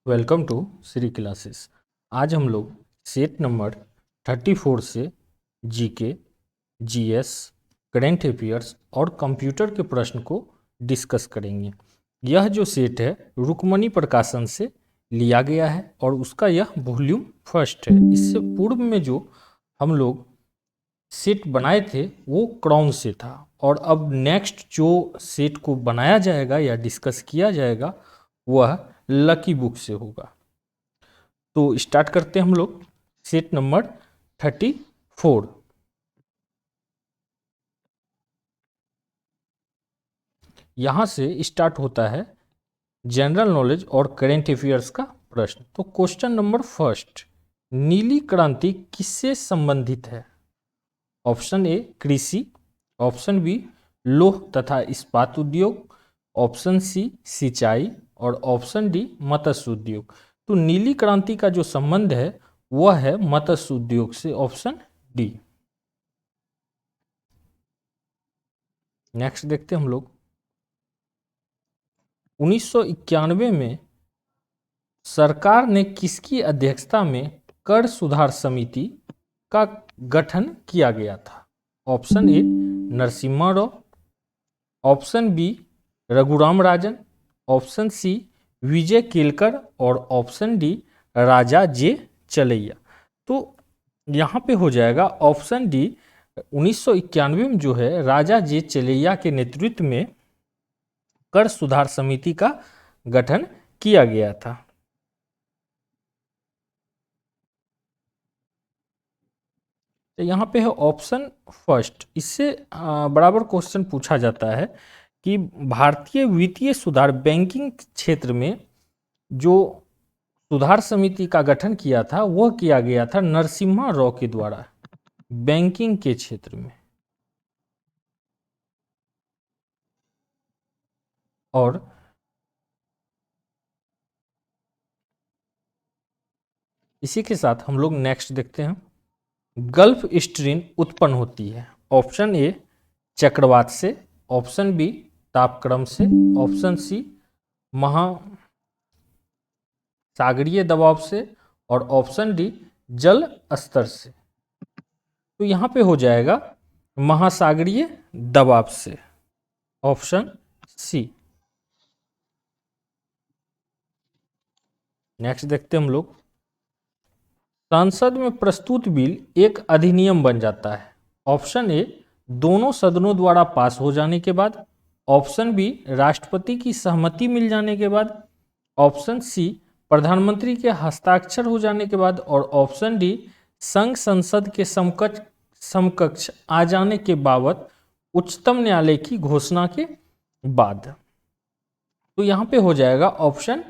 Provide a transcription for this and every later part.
Welcome to Shri classes. आज हम लोग सेट नंबर 34 से जीके, जीएस, करेंट अफेयर्स और कंप्यूटर के प्रश्न को डिस्कस करेंगे। यह जो सेट है रुक्मणी प्रकाशन से लिया गया है और उसका यह वॉल्यूम फर्स्ट है। इससे पूर्व में जो हम लोग सेट बनाए थे वो क्राउन से था और अब नेक्स्ट जो सेट को बनाया जाएगा या डिस्कस किया जाएगा वह लकी बुक से होगा। तो स्टार्ट करते हैं हम लोग सेट नंबर 34। यहाँ से स्टार्ट होता है जनरल नॉलेज और करेंट अफेयर्स का प्रश्न। तो क्वेश्चन नंबर फर्स्ट, नीली क्रांति किससे संबंधित है? ऑप्शन ए कृषि, ऑप्शन बी लौह तथा इस्पात उद्योग, ऑप्शन सी सिंचाई और ऑप्शन डी मत्स्य उद्योग। तो नीली क्रांति का जो संबंध है वह है मत्स्य उद्योग से, ऑप्शन डी। नेक्स्ट देखते हैं हम लोग 1991 में सरकार ने किसकी अध्यक्षता में कर सुधार समिति का गठन किया गया था? Option A Narasimha Rao, option B Raghuram Rajan, option C Vijay Kelkar और ऑप्शन डी राजा जे चलैया। तो यहाँ पे हो जाएगा ऑप्शन डी। 1991 में जो है राजा जे चलैया के नेतृत्व में कर सुधार समिति का गठन किया गया था। तो यहाँ पे है ऑप्शन फर्स्ट। इससे बराबर क्वेश्चन पूछा जाता है कि भारतीय वित्तीय सुधार बैंकिंग क्षेत्र में जो सुधार समिति का गठन किया था वह किया गया था नरसिम्हा राव के द्वारा बैंकिंग के क्षेत्र में। और इसी के साथ हम लोग नेक्स्ट देखते हैं, गल्फ स्ट्रीम उत्पन्न होती है ऑप्शन ए चक्रवात से, ऑप्शन बी तापक्रम से, ऑप्शन सी महासागरीय दबाव से और ऑप्शन डी जल स्तर से। तो यहाँ पे हो जाएगा महासागरीय दबाव से, ऑप्शन सी। नेक्स्ट देखते हैं हम लोग, संसद में प्रस्तुत बिल एक अधिनियम बन जाता है। ऑप्शन ए दोनों सदनों द्वारा पास हो जाने के बाद, ऑप्शन बी राष्ट्रपति की सहमति मिल जाने के बाद, ऑप्शन सी प्रधानमंत्री के हस्ताक्षर हो जाने के बाद और ऑप्शन डी संघ संसद के समकक्ष आ जाने के बाबत उच्चतम न्यायालय की घोषणा के बाद। तो यहाँ पे हो जाएगा ऑप्शन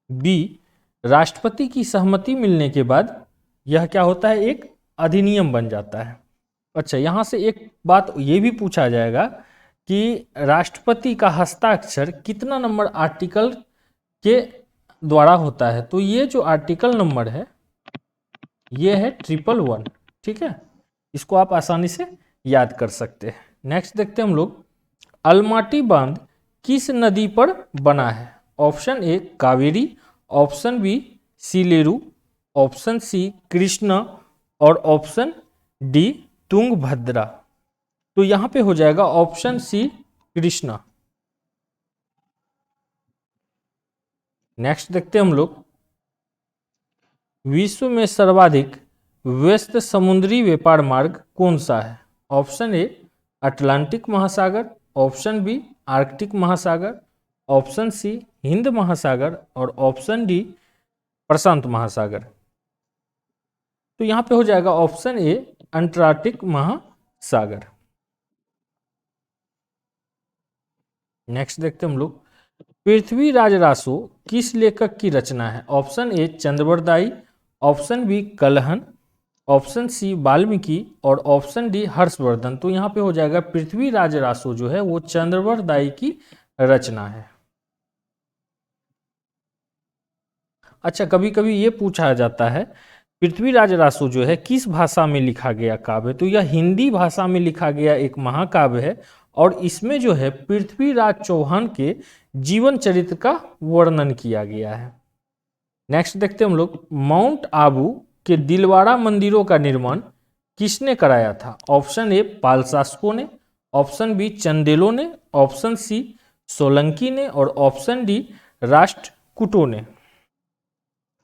बी, राष्ट्रपति की सहमति मिलने के बाद यह क्या होता है, एक अधिनियम बन जाता है। अच्छा, यहाँ से एक बात ये भी पूछा जाएगा कि राष्ट्रपति का हस्ताक्षर कितना नंबर आर्टिकल के द्वारा होता है? तो ये जो आर्टिकल नंबर है ये है 111। ठीक है, इसको आप आसानी से याद कर सकते हैं। नेक्स्ट देखते हैं हम लोग, अलमाटी बांध किस नदी पर बना है? Option A Kaveri, option B Sileru, option C Krishna और ऑप्शन डी तुंगभद्रा। तो यहां पे हो जाएगा ऑप्शन सी कृष्णा। नेक्स्ट देखते हैं हम लोग, विश्व में सर्वाधिक व्यस्त समुद्री व्यापार मार्ग कौन सा है? ऑप्शन ए अटलांटिक महासागर, ऑप्शन बी आर्कटिक महासागर, ऑप्शन सी हिंद महासागर और ऑप्शन डी प्रशांत महासागर। तो यहां पे हो जाएगा ऑप्शन ए अंटार्कटिक महासागर। नेक्स्ट देखते हैं हम लोग, पृथ्वीराज रासो किस लेखक की रचना है? Option A Chandravardai, option B Kalhana, option C Valmiki और ऑप्शन डी हर्षवर्धन। तो यहाँ पे हो जाएगा पृथ्वीराज रासो जो है वो चंद्रवरदाई की रचना है। अच्छा, कभी कभी ये पूछा जाता है पृथ्वीराज रासो जो है किस भाषा में लिखा गया काव्य? तो यह हिंदी भाषा में लिखा गया एक महाकाव्य है और इसमें जो है पृथ्वीराज चौहान के जीवन चरित्र का वर्णन किया गया है। नेक्स्ट देखते हैं हम लोग, माउंट आबू के दिलवाड़ा मंदिरों का निर्माण किसने कराया था? ऑप्शन ए पाल शासकों ने, ऑप्शन बी चंदेलों ने, ऑप्शन सी सोलंकी ने और ऑप्शन डी राष्ट्रकूटों ने।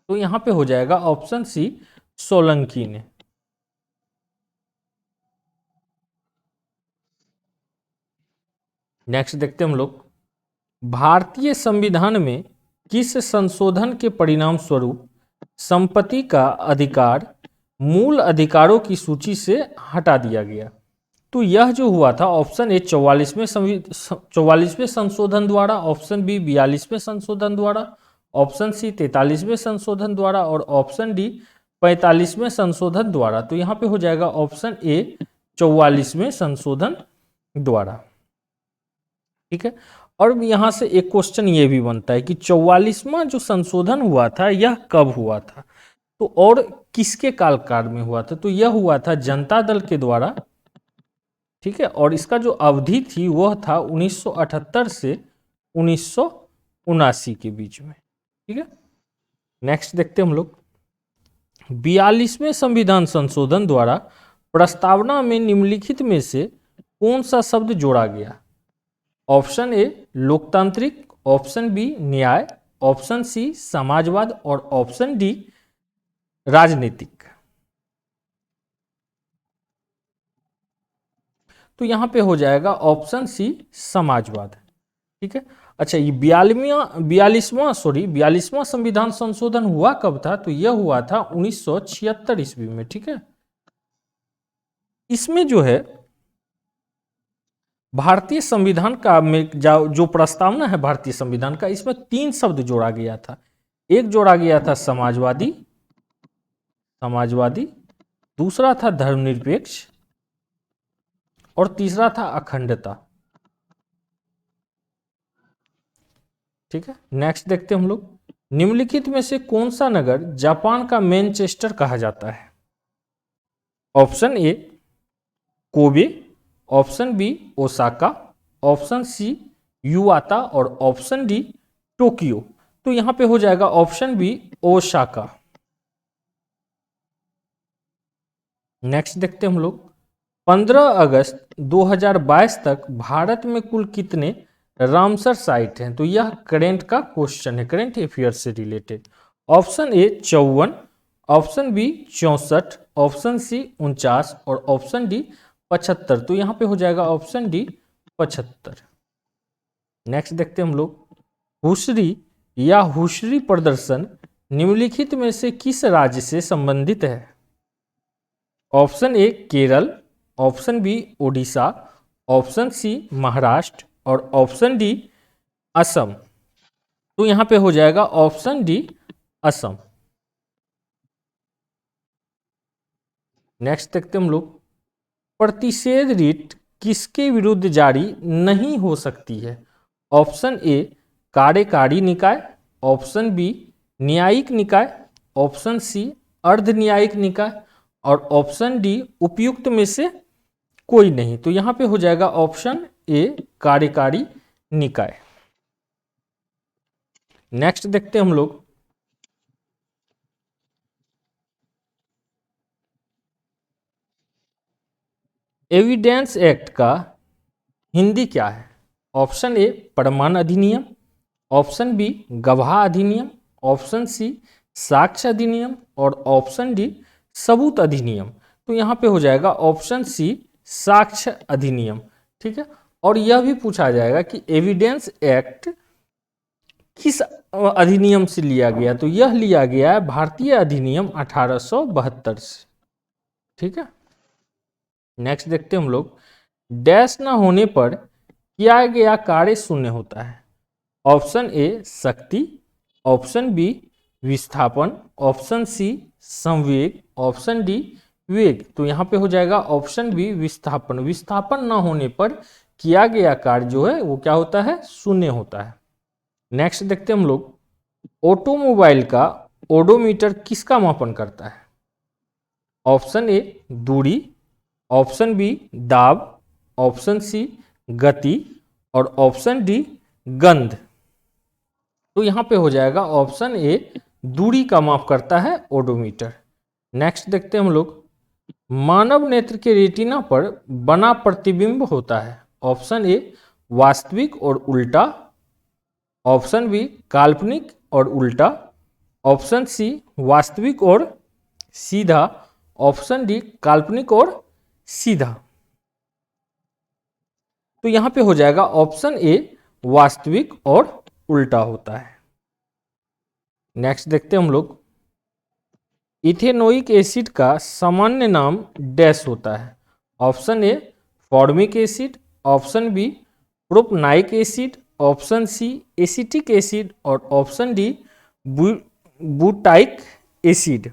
तो यहां पे हो जाएगा ऑप्शन सी सोलंकी ने। नेक्स्ट देखते हैं हम लोग, भारतीय संविधान में किस संशोधन के परिणाम स्वरूप संपत्ति का अधिकार मूल अधिकारों की सूची से हटा दिया गया? तो यह जो हुआ था, ऑप्शन ए 44वें संशोधन द्वारा, ऑप्शन बी 42वें संशोधन द्वारा, ऑप्शन सी 43वें संशोधन द्वारा और ऑप्शन डी 45वें संशोधन द्वारा। तो यहां पे हो जाएगा ऑप्शन ए 44वें संशोधन द्वारा। ठीक है, और यहां से एक क्वेश्चन ये भी बनता है कि 44वां जो संशोधन हुआ था यह कब हुआ था, तो और किसके काल में हुआ था? तो यह हुआ था जनता दल के द्वारा। ठीक है, और इसका जो अवधि थी वह था 1978 से 1979 के बीच में। ठीक है, नेक्स्ट देखते हैं हम लोग, 42वें संविधान संशोधन द्वारा प्रस्तावना में निम्नलिखित में से कौन सा शब्द जोड़ा गया? ऑप्शन ए लोकतांत्रिक, ऑप्शन बी न्याय, ऑप्शन सी समाजवाद और ऑप्शन डी राजनीतिक। तो यहां पे हो जाएगा ऑप्शन सी समाजवाद। ठीक है, अच्छा ये 42वां संविधान संशोधन हुआ कब था? तो यह हुआ था 1976 ईस्वी में। ठीक है, इसमें जो है भारतीय संविधान का में जो प्रस्तावना है भारतीय संविधान का, इसमें 3 शब्द जोड़ा गया था। एक जोड़ा गया था समाजवादी, दूसरा था धर्मनिरपेक्ष और तीसरा था अखंडता। ठीक है, नेक्स्ट देखते हैं हम लोग, निम्नलिखित में से कौन सा नगर जापान का मैनचेस्टर कहा जाता है? Option A Kobe, option B Osaka, option C Yawata और ऑप्शन डी टोक्यो। तो यहां पे हो जाएगा ऑप्शन बी ओसाका। नेक्स्ट देखते हैं हम लोग, 15 अगस्त 2022 तक भारत में कुल कितने रामसर साइट हैं? तो यह करेंट का क्वेश्चन है, करेंट अफेयर से related. Option A 54, option B 64, option C 49 और ऑप्शन डी 75। तो यहां पे हो जाएगा ऑप्शन डी 75। नेक्स्ट देखते हैं हम लोग, हुसरी या हुसरी प्रदर्शन निम्नलिखित में से किस राज्य से संबंधित है? Option A Kerala, option B Odisha, option C Maharashtra और ऑप्शन डी असम। तो यहां पे हो जाएगा ऑप्शन डी असम। नेक्स्ट देखते हम लोग, प्रतिषेध रिट किसके विरुद्ध जारी नहीं हो सकती है? ऑप्शन ए कार्यकारी निकाय, ऑप्शन बी न्यायिक निकाय, ऑप्शन सी अर्ध न्यायिक निकाय और ऑप्शन डी उपयुक्त में से कोई नहीं। तो यहां पे हो जाएगा ऑप्शन ए कार्यकारी निकाय। नेक्स्ट देखते हैं हम लोग, एविडेंस एक्ट का हिंदी क्या है? ऑप्शन ए प्रमाण अधिनियम, ऑप्शन बी गवाह अधिनियम, ऑप्शन सी साक्ष्य अधिनियम और ऑप्शन डी सबूत अधिनियम। तो यहां पे हो जाएगा ऑप्शन सी साक्ष्य अधिनियम। ठीक है, और यह भी पूछा जाएगा कि एविडेंस एक्ट किस अधिनियम से लिया गया? तो यह लिया गया है भारतीय अधिनियम 1872 से। ठीक है, नेक्स्ट देखते हैं हम लोग, डैश न होने पर किया गया कार्य शून्य होता है। ऑप्शन ए शक्ति, ऑप्शन बी विस्थापन, ऑप्शन सी संवेग, ऑप्शन डी वेग। तो यहां पे हो जाएगा ऑप्शन बी विस्थापन। विस्थापन न होने पर किया गया कार्य जो है वो क्या होता है? शून्य होता है। नेक्स्ट देखते हैं हम लोग, ऑटोमोबाइल का ओडोमीटर किसका मापन करता है? ऑप्शन ए दूरी, ऑप्शन बी दाब, ऑप्शन सी गति और ऑप्शन डी गंध। तो यहां पे हो जाएगा ऑप्शन ए दूरी का माप करता है ओडोमीटर। नेक्स्ट देखते हैं हम लोग, मानव नेत्र के रेटिना पर बना प्रतिबिंब होता है। ऑप्शन ए वास्तविक और उल्टा, ऑप्शन बी काल्पनिक और उल्टा, ऑप्शन सी वास्तविक और सीधा, ऑप्शन डी काल्पनिक और सीधा। तो यहां पे हो जाएगा ऑप्शन ए वास्तविक और उल्टा होता है। नेक्स्ट देखते हैं हम लोग, इथेनोइक एसिड का सामान्य नाम डैश होता है। Option A formic acid, option B propionic acid, option C acetic acid और ऑप्शन डी बुटाइक एसिड।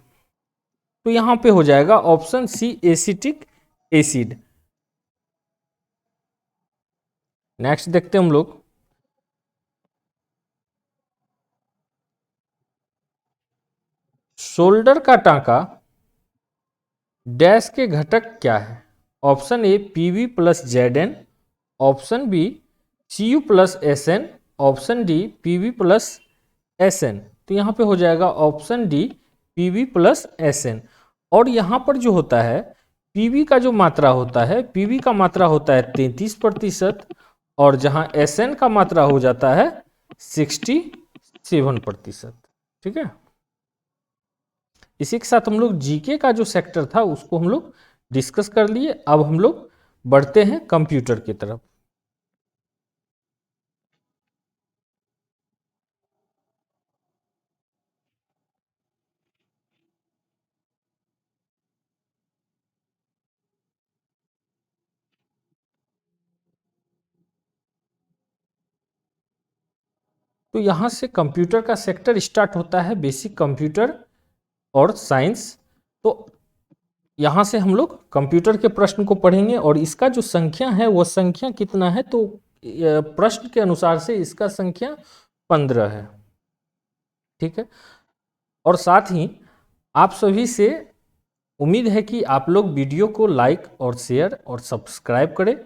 तो यहां पे हो जाएगा option C acetic acid. Next देखते हैं हम लोग, शोल्डर का टांका डैश के घटक क्या है। Option A PV plus Z, option B CU plus SN, option D PV plus SN। तो यहाँ पे हो जाएगा option D PV plus SN। और यहाँ पर जो होता है PV का जो मात्रा होता है, PV का मात्रा होता है 33% और जहाँ SN का मात्रा हो जाता है 67%। ठीक है, इसी के साथ हम लोग जीके का जो सेक्टर था उसको हम लोग डिस्कस कर लिए। अब हम लोग बढ़ते हैं कंप्यूटर की तरफ। तो यहाँ से कंप्यूटर का सेक्टर स्टार्ट होता है, बेसिक कंप्यूटर और साइंस। तो यहाँ से हम लोग कंप्यूटर के प्रश्न को पढ़ेंगे और इसका जो संख्या है वो संख्या कितना है, तो प्रश्न के अनुसार से इसका संख्या 15 है। ठीक है, और साथ ही आप सभी से उम्मीद है कि आप लोग वीडियो को लाइक और शेयर और सब्सक्राइब करें,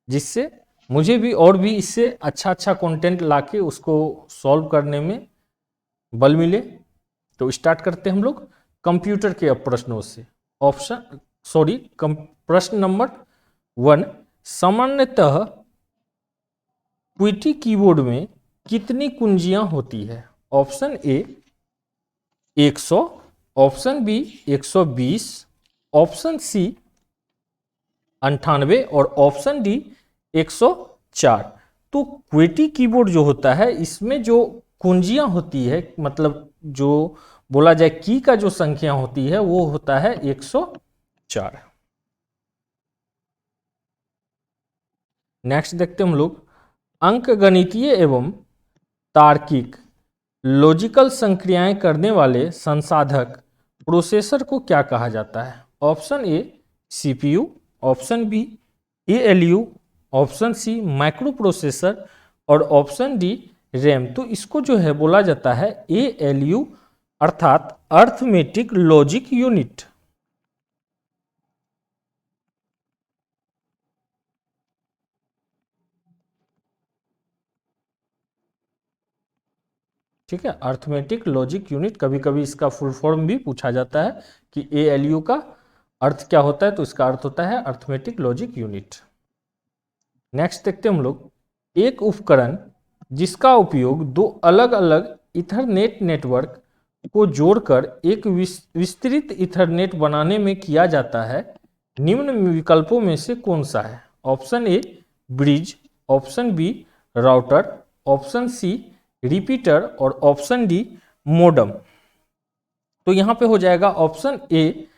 जिससे मुझे भी और भी इससे अच्छा अच्छा कंटेंट लाके उसको सॉल्व करने में बल मिले। तो स्टार्ट करते हैं हम लोग कंप्यूटर के प्रश्नों से। प्रश्न नंबर 1, सामान्यतः क्विटी कीबोर्ड में कितनी कुंजियां होती है। Option A 100, option B 120, option C 98 और ऑप्शन डी 104। तो क्विटी कीबोर्ड जो होता है इसमें जो कुंजियां होती है, मतलब जो बोला जाए की का जो संख्या होती है वो होता है 104। नेक्स्ट देखते हैं हम लोग, अंकगणितीय एवं तार्किक लॉजिकल संक्रियाएं करने वाले संसाधक प्रोसेसर को क्या कहा जाता है। Option A CPU, option B ALU, option C microprocessor और ऑप्शन डी रैम। तो इसको जो है बोला जाता है ALU अर्थात अर्थमेटिक लॉजिक यूनिट। ठीक है, अर्थमेटिक लॉजिक यूनिट, कभी कभी इसका फुल फॉर्म भी पूछा जाता है कि ALU का अर्थ क्या होता है, तो इसका अर्थ होता है अर्थमेटिक लॉजिक यूनिट। नेक्स्ट देखते हैं हम लोग, एक उपकरण जिसका उपयोग दो अलग अलग इथरनेट नेटवर्क को जोड़कर एक विस्तृत इथरनेट बनाने में किया जाता है, निम्न विकल्पों में से कौन सा है। Option A bridge, option B router, option C repeater और ऑप्शन डी मोडम। तो यहां पे हो जाएगा ऑप्शन ए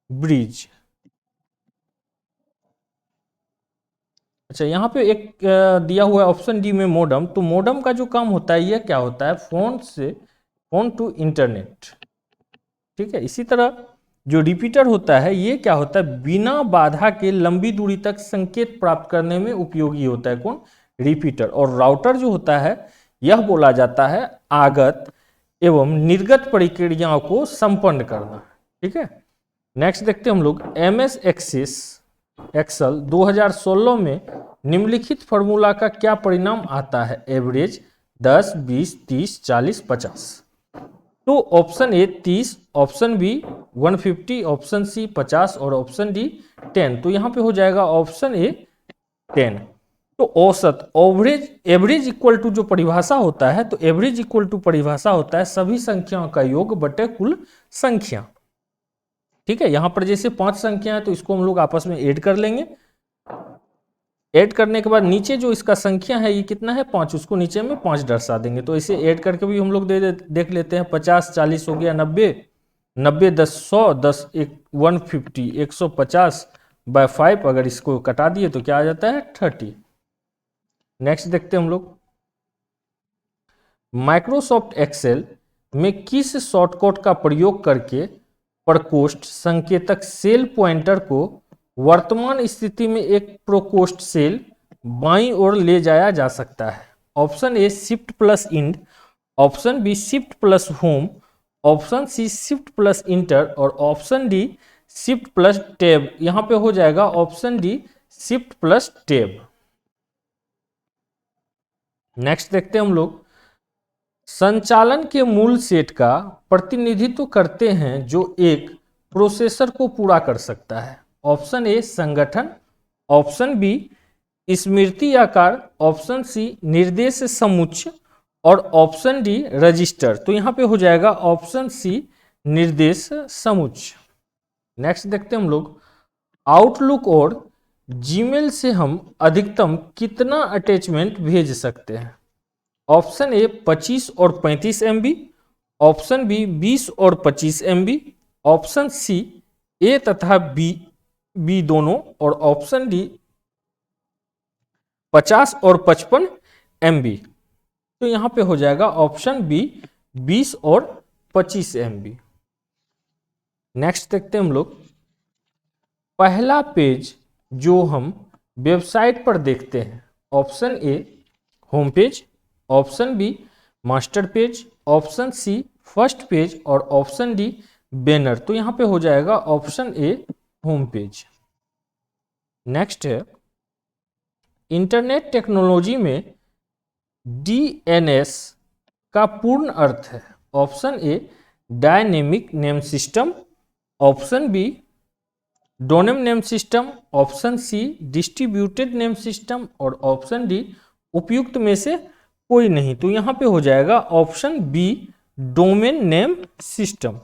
ब्रिज। अच्छा, यहाँ पे एक दिया हुआ है ऑप्शन डी में मोडम। तो मोडम का जो काम होता है ये क्या होता है, फोन टू इंटरनेट। ठीक है, इसी तरह जो रिपीटर होता है ये क्या होता है, बिना बाधा के लंबी दूरी तक संकेत प्राप्त करने में उपयोगी होता है। कौन, रिपीटर। और राउटर जो होता है यह बोला जाता है आगत एवं निर्गत प्रक्रियाओं को संपन्न करना। ठीक है, नेक्स्ट देखते हैं हम लोग, MS एक्सेल 2016 में निम्नलिखित फॉर्मूला का क्या परिणाम आता है। एवरेज 10, 20, 30, 40, 50। तो option A 30, option B 150, option C 50 और ऑप्शन डी 10। तो यहाँ पे हो जाएगा ऑप्शन ए 10। तो औसत, एवरेज, एवरेज इक्वल टू जो परिभाषा होता है, तो एवरेज इक्वल टू परिभाषा होता है सभी संख्याओं का योग बटे कुल संख्या। ठीक है, यहां पर जैसे 5 संख्या है तो इसको हम लोग आपस में ऐड कर लेंगे। ऐड करने के बाद नीचे जो इसका संख्या है ये कितना है 5, उसको नीचे में 5 दर्शा देंगे। तो इसे ऐड करके भी हम लोग देख लेते हैं। 50 40 हो गया 90, 90 10 100, 10 150, 150 बाय 5, अगर इसको कटा दिए तो क्या आ जाता है 30। नेक्स्ट देखते हैं हम लोग, माइक्रोसॉफ्ट एक्सेल में किस शॉर्टकट का प्रयोग करके प्रकोष्ठ संकेतक सेल पॉइंटर को वर्तमान स्थिति में एक प्रकोष्ठ सेल बाईं ओर ले जाया जा सकता है। Option A shift plus end, option B shift plus home, option C shift plus enter और option D shift plus tab. यहां पे हो जाएगा option D shift plus tab. Next देखते हैं हम लोग, संचालन के मूल सेट का प्रतिनिधित्व करते हैं जो एक प्रोसेसर को पूरा कर सकता है। ऑप्शन ए संगठन, ऑप्शन बी स्मृति आकार, ऑप्शन सी निर्देश समुच्चय और ऑप्शन डी रजिस्टर। तो यहां पे हो जाएगा ऑप्शन सी निर्देश समुच्चय। नेक्स्ट देखते हैं हम लोग, आउटलुक और जीमेल से हम अधिकतम कितना अटैचमेंट भेज सकते हैं। ऑप्शन ए 25 और 35 MB, ऑप्शन बी 20 और 25 MB, ऑप्शन सी ए तथा बी दोनों और ऑप्शन डी 50 और 55 MB। तो यहां पे हो जाएगा ऑप्शन बी 20 और 25 MB। नेक्स्ट देखते हैं हम लोग, पहला पेज जो हम वेबसाइट पर देखते हैं। Option A home page, option B master page, option C first page और ऑप्शन डी बैनर। तो यहां पे हो जाएगा option A home page. Next है, इंटरनेट टेक्नोलॉजी में DNS का पूर्ण अर्थ है। Option A dynamic name system, option B domain name system, option C distributed name system और ऑप्शन डी उपयुक्त में से कोई नहीं। तो यहां पे हो जाएगा option B domain name system.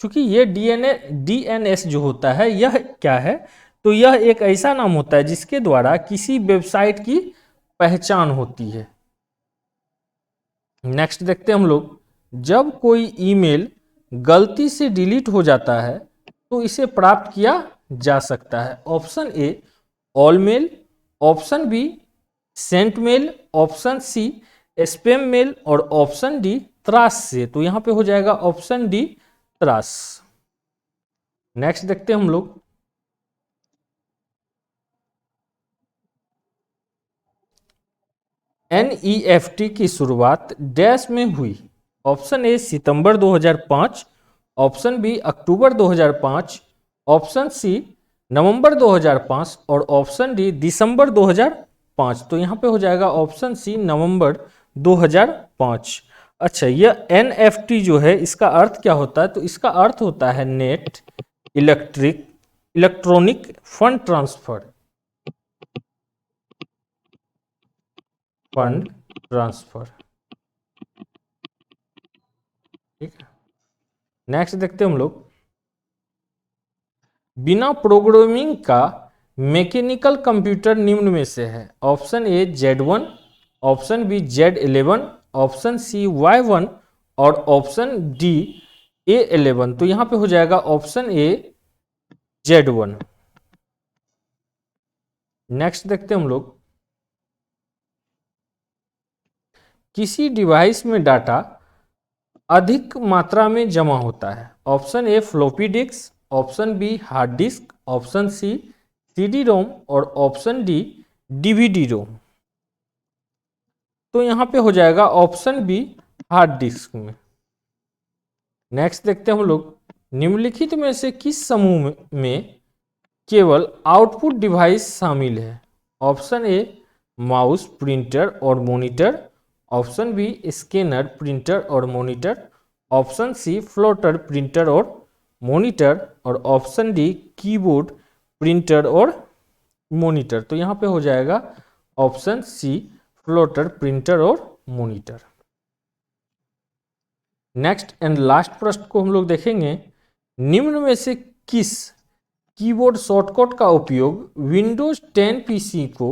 क्योंकि ये DNS जो होता है यह क्या है, तो यह एक ऐसा नाम होता है जिसके द्वारा किसी वेबसाइट की पहचान होती है। नेक्स्ट देखते हैं हम लोग, जब कोई ईमेल गलती से डिलीट हो जाता है तो इसे प्राप्त किया जा सकता है। Option A all mail, option B sent mail, option C spam mail और ऑप्शन डी त्रास से। तो यहां पे हो जाएगा ऑप्शन डी त्रास। नेक्स्ट देखते हैं हम लोग, NEFT की शुरुआत डैश में हुई। ऑप्शन ए सितंबर 2005, ऑप्शन बी अक्टूबर 2005, ऑप्शन सी नवंबर 2005 और ऑप्शन डी दिसंबर 2005। तो यहां पे हो जाएगा ऑप्शन सी नवंबर 2005। अच्छा, यह NFT जो है इसका अर्थ क्या होता है, तो इसका अर्थ होता है net electronic fund transfer, fund transfer. ठीक है, नेक्स्ट देखते हैं हम लोग, बिना प्रोग्रामिंग का मैकेनिकल कंप्यूटर निम्न में से है। Option A Z1, option B Z11, option C Y1 और ऑप्शन डी A11। तो यहां पे हो जाएगा ऑप्शन ए Z1। नेक्स्ट देखते हैं हम लोग, किसी डिवाइस में डाटा अधिक मात्रा में जमा होता है। Option A floppy disk, option B hard disk, option C CD-ROM और ऑप्शन डी DVD-ROM। तो यहां पे हो जाएगा ऑप्शन बी हार्ड डिस्क में। नेक्स्ट देखते हैं हम लोग, निम्नलिखित में से किस समूह में केवल आउटपुट डिवाइस शामिल है। ऑप्शन ए माउस, प्रिंटर और monitor, option B scanner, printer और monitor, option C plotter, printer और मॉनिटर, और ऑप्शन डी कीबोर्ड, प्रिंटर और मॉनिटर। तो यहाँ पे हो जाएगा ऑप्शन सी फ्लोटर, प्रिंटर और मॉनिटर। नेक्स्ट एंड लास्ट प्रश्न को हम लोग देखेंगे, निम्न में से किस कीबोर्ड शॉर्टकट का उपयोग विंडोज 10 पीसी को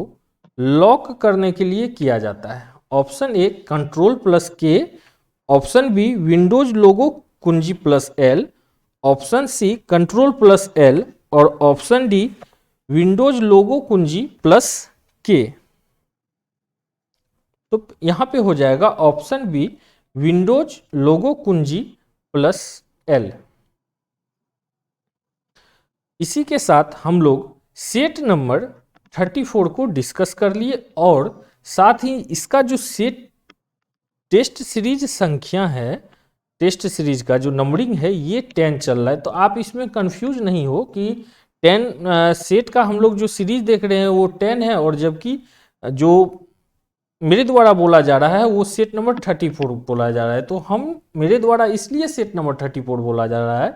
लॉक करने के लिए किया जाता है? Option A control plus K, option B Windows logo कुंजी plus L, option C control plus L, और ऑप्शन डी विंडोज लोगो कुंजी प्लस के। तो यहां पे हो जाएगा ऑप्शन बी विंडोज लोगो कुंजी प्लस एल। इसी के साथ हम लोग सेट नंबर 34 को डिस्कस कर लिए और साथ ही इसका जो सेट टेस्ट सीरीज संख्या है, टेस्ट सीरीज का जो नंबरिंग है ये 10 चल रहा है। तो आप इसमें कंफ्यूज नहीं हो कि 10 सेट का हम लोग जो सीरीज देख रहे हैं वो 10 है, और जबकि जो मेरे द्वारा बोला जा रहा है वो सेट नंबर 34 बोला जा रहा है। तो हम मेरे द्वारा इसलिए सेट नंबर 34 बोला जा रहा है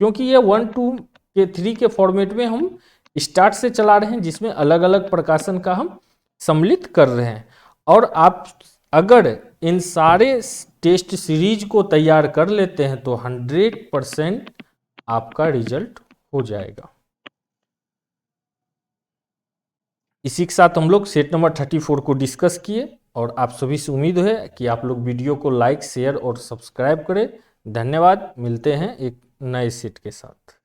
क्योंकि ये 1 2 के 3 के फॉर्मेट में हम स्टार्ट से चला रहे हैं, जिसमें अलग अलग प्रकाशन का हम सम्मिलित कर रहे हैं। और आप अगर इन सारे टेस्ट सीरीज को तैयार कर लेते हैं तो 100% आपका रिजल्ट हो जाएगा। इसी के साथ हम लोग सेट नंबर 34 को डिस्कस किए और आप सभी से उम्मीद है कि आप लोग वीडियो को लाइक, शेयर और सब्सक्राइब करें। धन्यवाद। मिलते हैं एक नए सेट के साथ।